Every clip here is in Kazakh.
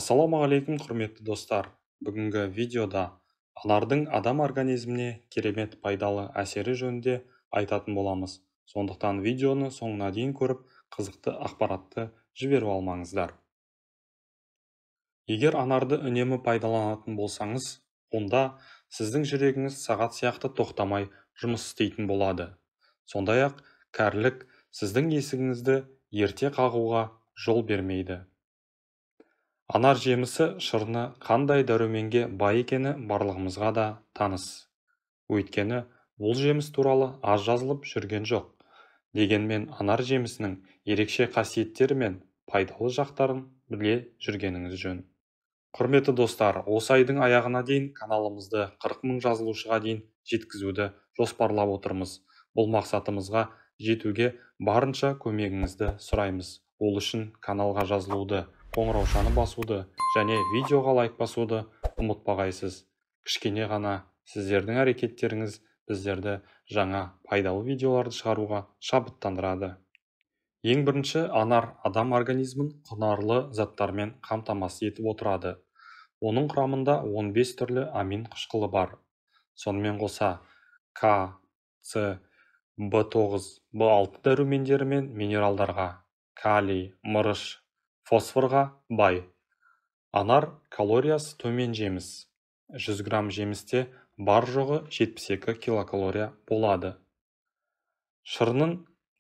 Ассалаумағалейкум құрметті достар. Бүгінгі видеода анардың адам организміне керемет пайдалы әсері жөнінде айтатын боламыз. Сондықтан видеоны соңына дейін көріп, қызықты ақпаратты жіберіп алмаңыздар. Егер анарды үнемі пайдаланатын болсаңыз, онда сіздің жүрегіңіз сағат сияқты тоқтамай жұмыс істейтін болады. Сондай-ақ кәрілік сіздің есігіңізді ерте қағуға жол бермейді. Анар жемісі шырыны қандай дәруменге бай екені барлығымызға да таныс. Өйткені бұл жеміс туралы аз жазылып жүрген жоқ. Дегенмен анар жемісінің ерекше қасиеттері мен пайдалы жақтарын біле жүргеніңіз жөн. Құрметті достар, осы айдың аяғына дейін каналымызды 40 мың жазылушыға дейін жеткізуді жоспарлап отырмыз. Бұл мақсатымызға жетуге барынша көмегіңізді сұраймыз. Ол үшін каналға жазылуды, қоңыраушаны басуды және видеоға лайк басуды ұмытпағайсыз. Кішкене ғана сіздердің әрекеттеріңіз біздерді жаңа пайдалы видеоларды шығаруға шабыттандырады. Ең бірінші, анар адам организмін құнарлы заттармен қамтамасыз етіп отырады. Оның құрамында 15 түрлі амин қышқылы бар. Сонымен қоса К, С, В9, В6 дәрумендері мен минералдарға, калий, мырыш, фосфорға бай. Анар калориясы төмен жеміс. 100 грамм жемісте бар жоғы 72 килокалория болады. Шырынның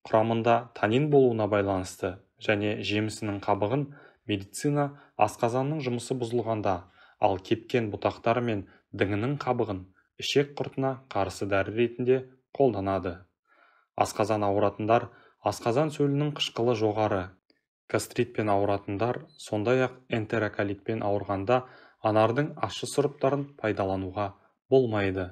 құрамында танин болуына байланысты және жемісінің қабығын медицина асқазанның жұмысы бұзылғанда, ал кепкен бұтақтары мен діңінің қабығын ішек құртына қарсы дәрі ретінде қолданады. Асқазан ауыратындар асқазан сөлінің қышқылы жоғары. Гастритпен ауыратындар, сондай-ақ энтероколитпен ауырғанда анардың ащы сұрыптарын пайдалануға болмайды.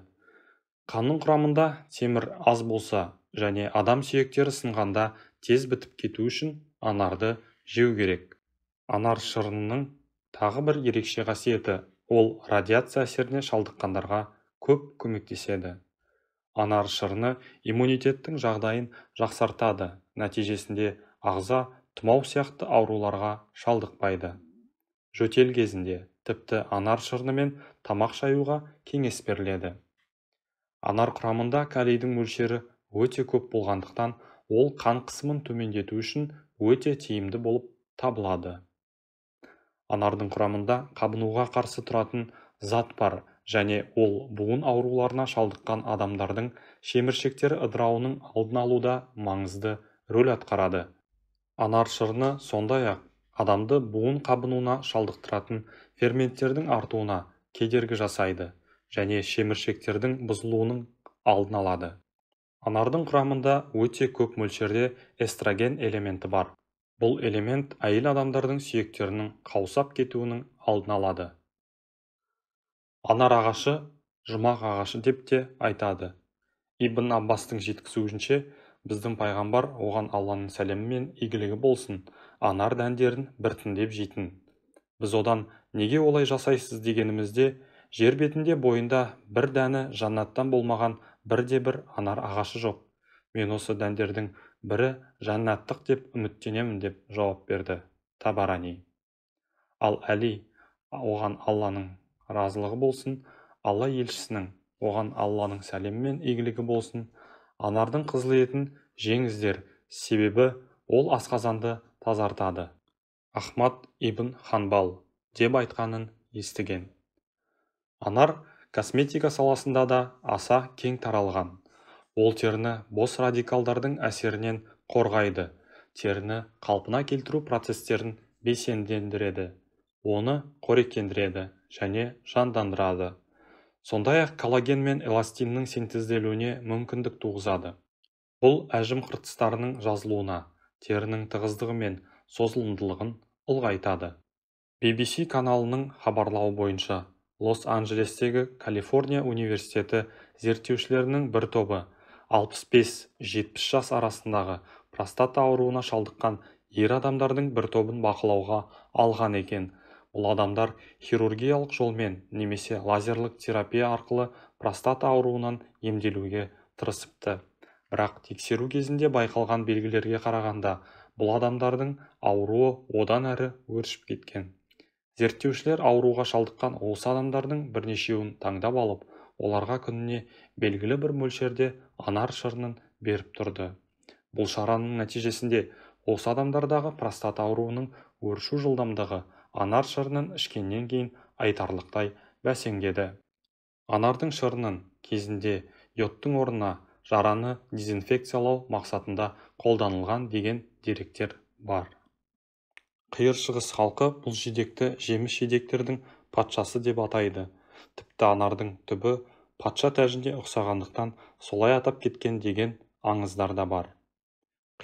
Қанның құрамында темір аз болса және адам сүйектері сынғанда тез бітіп кету үшін анарды жеу керек. Анар шырынының тағы бір ерекше қасиеті, ол радиация әсеріне шалдыққандарға көп көмектеседі. Анар шырыны иммунитеттің жағдайын жақсартады, нәтижесінде ағза тұмау сияқты ауруларға шалдықпайды. Жөтел кезінде тіпті анар шырынымен тамақ шаюға кеңес беріледі. Анар құрамында калийдің мөлшері өте көп болғандықтан, ол қан қысымын төмендету үшін өте тиімді болып табылады. Анардың құрамында қабынуға қарсы тұратын зат бар және ол буын ауруларына шалдыққан адамдардың шеміршектері ыдырауының алдын алуда маңызды рөл атқарады. Анар шырыны сондай-ақ адамды буын қабынуына шалдықтыратын ферменттердің артуына кедергі жасайды және шеміршектердің бұзылуының алдын алады. Анардың құрамында өте көп мөлшерде эстроген элементі бар. Бұл элемент әйел адамдардың сүйектерінің қаусап кетуінің алдын алады. Анар ағашы жұмақ ағашы деп те айтады. Ибн Аббастың жеткізуінше, біздің пайғамбар оған Алланың сәлемі мен игілігі болсын, анар дәндерін біртіндеп жейтін. Біз одан неге олай жасайсыз дегенімізде, жер бетінде бойында бір дәні жаннаттан болмаған бірде-бір анар ағашы жоқ. Мен осы дәндердің бірі жаннаттық деп үміттенемін деп жауап берді Табарани. Ал Әли, оған Алланың разылығы болсын, Алла елшісінің, оған Алланың сәлемі мен игілігі болсын, анардың қызыл етін жеңіздер, себебі ол асқазанды тазартады. Ахмад ибн Ханбал деп айтқанын естіген. Анар косметика саласында да аса кең таралған. Ол теріні бос радикалдардың әсерінен қорғайды, теріні қалпына келтіру процестерін белсендендіреді, оны қоректендіреді және жандандырады. Сондай-ақ коллаген мен эластиннің синтезделуіне мүмкіндік туғызады. Бұл әжім қыртыстарының жазылуына, терінің тығыздығы мен созылымдылығын ұлғайтады. BBC каналының хабарлауы бойынша, Лос-Анджелестегі Калифорния университеті зерттеушілерінің бір тобы 65-70 жас арасындағы простата ауруына шалдыққан ер адамдардың бір тобын бақылауға алған екен. Бұл адамдар хирургиялық жолмен немесе лазерлік терапия арқылы простата ауруынан емделуге тырысыпты. Бірақ тексеру кезінде байқалған белгілерге қарағанда, бұл адамдардың ауруы одан әрі өршіп кеткен. Зерттеушілер ауруға шалдыққан осы адамдардың бірнешеуін таңдап алып, оларға күніне белгілі бір мөлшерде анар шырынын беріп тұрды. Бұл шараның нәтижесінде осы адамдардағы простата ауруының өршу жылдамдығы анар шырынын ішкеннен кейін айтарлықтай бәсеңдеді. Анардың шырынын кезінде йодтың орнына жараны дезинфекциялау мақсатында қолданылған деген деректер бар. Қиыр шығыс халқы бұл жидекті жеміс-жидектердің патшасы деп атайды. Тіпті анардың түбі патша тәжіне ұқсағандықтан солай атап кеткен деген аңыздар да бар.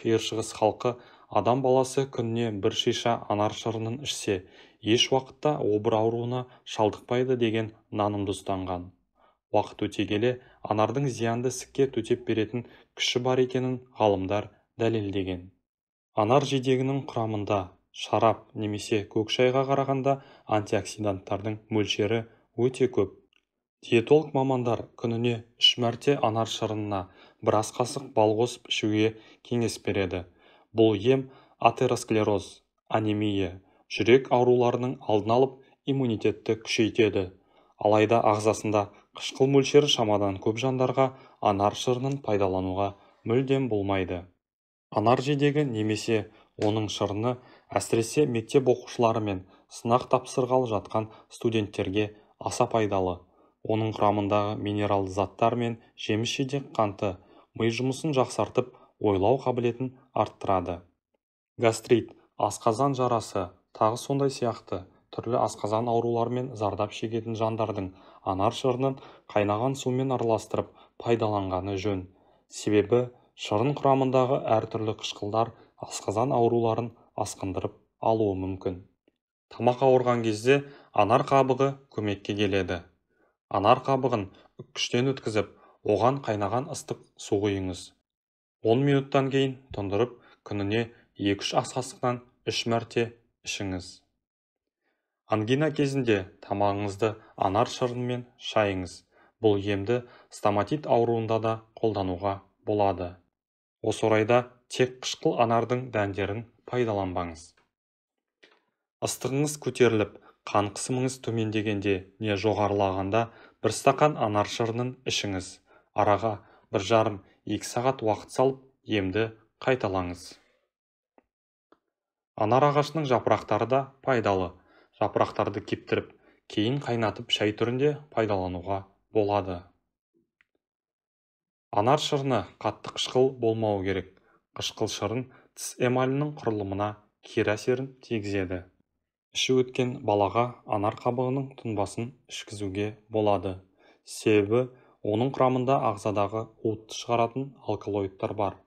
Қиыр шығыс халқы адам баласы күніне бір шиша анар шырынын ішсе, еш уақытта обыр ауруына шалдықпайды деген нанымды ұстанған. Уақыт өте келе анардың зиянды ісікке төтеп беретін күші бар екенін ғалымдар дәлелдеген. Анар жидегінің құрамында шарап немесе көк шайға қарағанда антиоксиданттардың мөлшері өте көп. Диетолог мамандар күніне 3 мәрте анар шырынына бір ас қасық бал қосып ішуге кеңес береді. Бұл ем атеросклероз, анемия, жүрек ауруларының алдын алып иммунитетті күшейтеді. Алайда ағзасында қышқыл мөлшері шамадан көп жандарға анар шырынын пайдалануға мүлдем болмайды. Анар жидегі немесе оның шырыны әсіресе мектеп оқушылары мен сынақ тапсырғалы жатқан студенттерге аса пайдалы. Оның құрамындағы минералды заттар мен жеміс-жидек қанты ми жұмысын жақсартып, ойлау қабілетін арттырады. Гастрит, асқазан жарасы, тағы сондай сияқты түрлі асқазан ауруларымен зардап шегетін жандардың анар шырынын қайнаған сумен араластырып пайдаланғаны жөн. Себебі шырын құрамындағы әртүрлі қышқылдар асқазан ауруларын асқындырып алуы мүмкін. Тамақ ауырған кезде анар қабығы көмекке келеді. Анар қабығын үккіштен өткізіп, оған қайнаған ыстық су құйыңыз. 10 минуттан кейін тұндырып, күніне 2-3 ас қасықтан 3 мәрте ішіңіз. Ангина кезінде тамағыңызды анар шырынымен шайыңыз. Бұл емді стоматит ауруында да қолдануға болады. Осы орайда тек қышқыл анардың дәндерін пайдаланбаңыз. Ыстығыңыз көтеріліп, қан қысымыңыз төмендегенде не жоғарылағанда бір стақан анар шырынын ішіңіз. Араға 1,5-2 сағат уақыт салып, емді қайталаңыз. Анар ағашының жапырақтары да пайдалы. Жапырақтарды кептіріп, кейін қайнатып шай түрінде пайдалануға болады. Анар шырыны қатты қышқыл болмауы керек. Қышқыл шырын тіс эмалінің құрылымына кері әсерін тигізеді. Іші өткен балаға анар қабығының тұнбасын ішкізуге болады. Себебі оның құрамында ағзадағы уытты шығаратын алкалоидтар бар.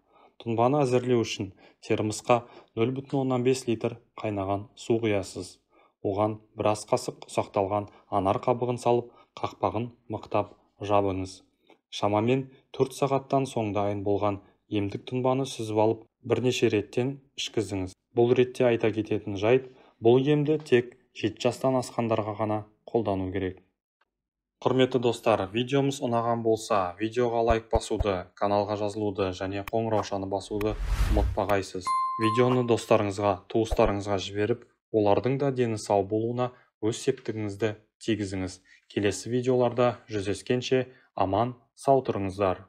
Тұнбаны әзірлеу үшін термосқа 0,5 литр қайнаған су құясыз. Оған бір ас қасық ұсақталған анар қабығын салып, қақпағын мықтап жабыңыз. Шамамен 4 сағаттан соң дайын болған емдік тұнбаны сүзіп алып, бірнеше реттен ішкізіңіз. Бұл ретте айта кететін жайт, бұл емді тек 7 жастан асқандарға ғана қолдану керек. Құрметті достар, видеомыз ұнаған болса, видеоға лайк басуды, каналға жазылуды және қоңыраушаны басуды ұмытпағайсыз. Видеоны достарыңызға, туыстарыңызға жіберіп, олардың да дені сау болуына өз септігіңізді тигізіңіз. Келесі видеоларда жүздескенше аман сау тұрыңыздар.